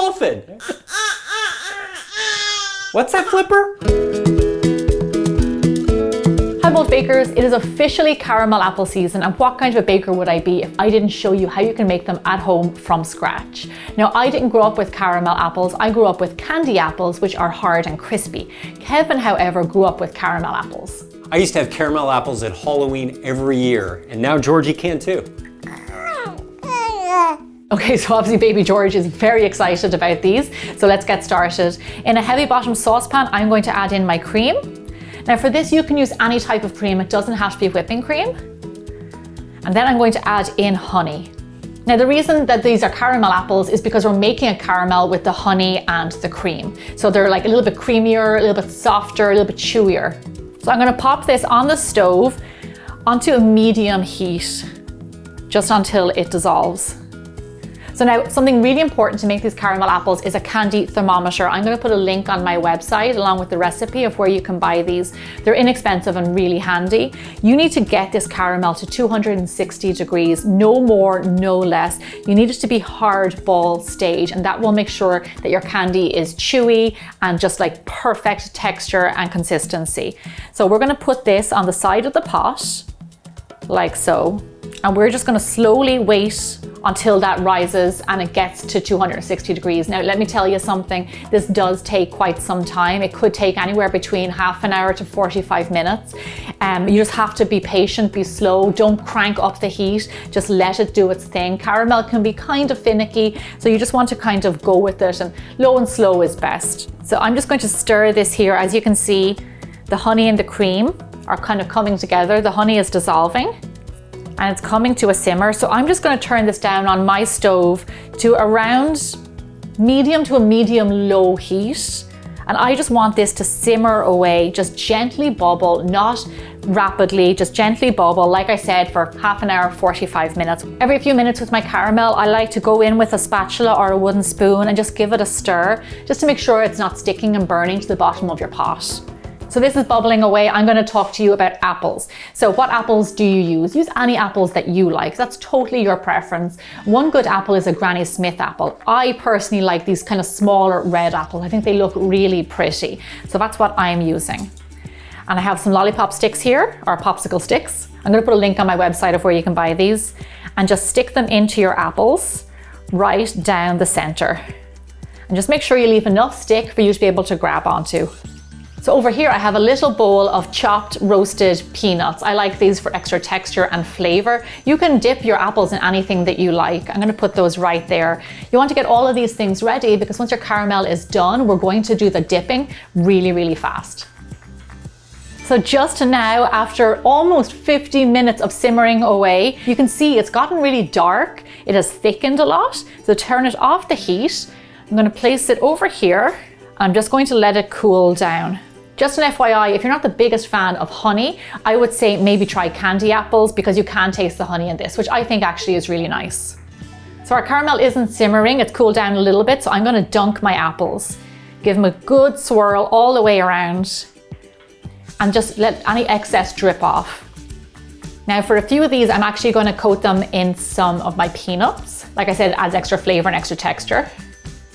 dolphin. What's that, Flipper? Hi both bakers, it is officially caramel apple season, and what kind of a baker would I be if I didn't show you how you can make them at home from scratch. Now, I didn't grow up with caramel apples, I grew up with candy apples, which are hard and crispy. Kevin, however, grew up with caramel apples. I used to have caramel apples at Halloween every year, and now Georgie can too. Okay, so obviously baby George is very excited about these, so let's get started. In a heavy bottom saucepan, I'm going to add in my cream. Now for this, you can use any type of cream, it doesn't have to be whipping cream. And then I'm going to add in honey. Now the reason that these are caramel apples is because we're making a caramel with the honey and the cream. So they're like a little bit creamier, a little bit softer, a little bit chewier. So I'm going to pop this on the stove onto a medium heat, just until it dissolves. So now, something really important to make these caramel apples is a candy thermometer. I'm going to put a link on my website along with the recipe of where you can buy these. They're inexpensive and really handy. You need to get this caramel to 260 degrees, no more, no less. You need it to be hard ball stage, and that will make sure that your candy is chewy and just like perfect texture and consistency. So we're going to put this on the side of the pot, like so. And we're just going to slowly wait until that rises and it gets to 260 degrees. Now, let me tell you something, this does take quite some time. It could take anywhere between half an hour to 45 minutes. You just have to be patient, be slow, don't crank up the heat, just let it do its thing. Caramel can be kind of finicky, so you just want to kind of go with it, and low and slow is best. So I'm just going to stir this here. As you can see, the honey and the cream are kind of coming together. The honey is dissolving and it's coming to a simmer. So I'm just going to turn this down on my stove to around medium to a medium low heat. And I just want this to simmer away, just gently bubble, not rapidly, just gently bubble, like I said, for half an hour, 45 minutes. Every few minutes with my caramel, I like to go in with a spatula or a wooden spoon and just give it a stir, just to make sure it's not sticking and burning to the bottom of your pot. So this is bubbling away. I'm going to talk to you about apples. So what apples do you use? Use any apples that you like. That's totally your preference. One good apple is a Granny Smith apple. I personally like these kind of smaller red apples. I think they look really pretty. So that's what I'm using. And I have some lollipop sticks here, or popsicle sticks. I'm going to put a link on my website of where you can buy these. And just stick them into your apples right down the center. And just make sure you leave enough stick for you to be able to grab onto. So over here I have a little bowl of chopped roasted peanuts. I like these for extra texture and flavor. You can dip your apples in anything that you like. I'm going to put those right there. You want to get all of these things ready because once your caramel is done, we're going to do the dipping really, really fast. So just now, after almost 50 minutes of simmering away, you can see it's gotten really dark. It has thickened a lot. So turn it off the heat. I'm going to place it over here. I'm just going to let it cool down. Just an FYI, if you're not the biggest fan of honey, I would say maybe try candy apples because you can taste the honey in this, which I think actually is really nice. So our caramel isn't simmering, it's cooled down a little bit, so I'm going to dunk my apples. Give them a good swirl all the way around and just let any excess drip off. Now for a few of these, I'm actually going to coat them in some of my peanuts. Like I said, it adds extra flavor and extra texture.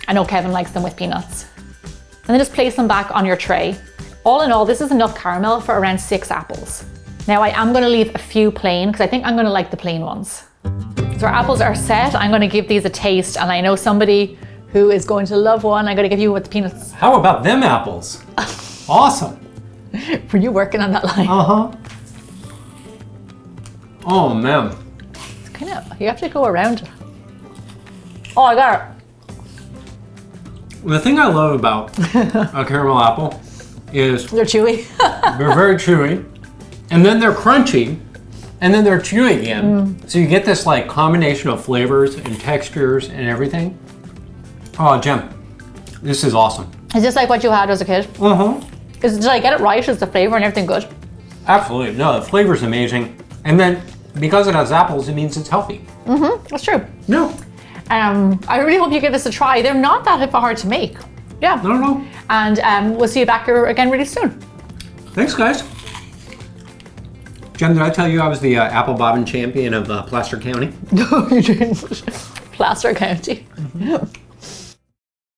I know Kevin likes them with peanuts. And then just place them back on your tray. All in all, this is enough caramel for around 6 apples. Now I am going to leave a few plain because I think I'm going to like the plain ones. So our apples are set. I'm going to give these a taste, and I know somebody who is going to love one. I'm going to give you with the peanuts. How about them apples? Awesome. Were you working on that line? Uh-huh. Oh man. It's kind of, you have to go around it. Oh, I got it. The thing I love about a caramel apple is They're chewy. they're very chewy, and then they're crunchy, and then they're chewy again. So you get this like combination of flavors and textures and everything. Oh, Jem, this is awesome. Is this like what you had as a kid? Uh-huh. Did I get it right? Is the flavor and everything good? Absolutely. No, the flavor's amazing. And then because it has apples, it means it's healthy. That's true. No. I really hope you give this a try. They're not that hard to make. Yeah. No. And we'll see you back here again really soon. Thanks, guys. Jem, did I tell you I was the apple bobbin champion of Placer County? No, you didn't. Placer County.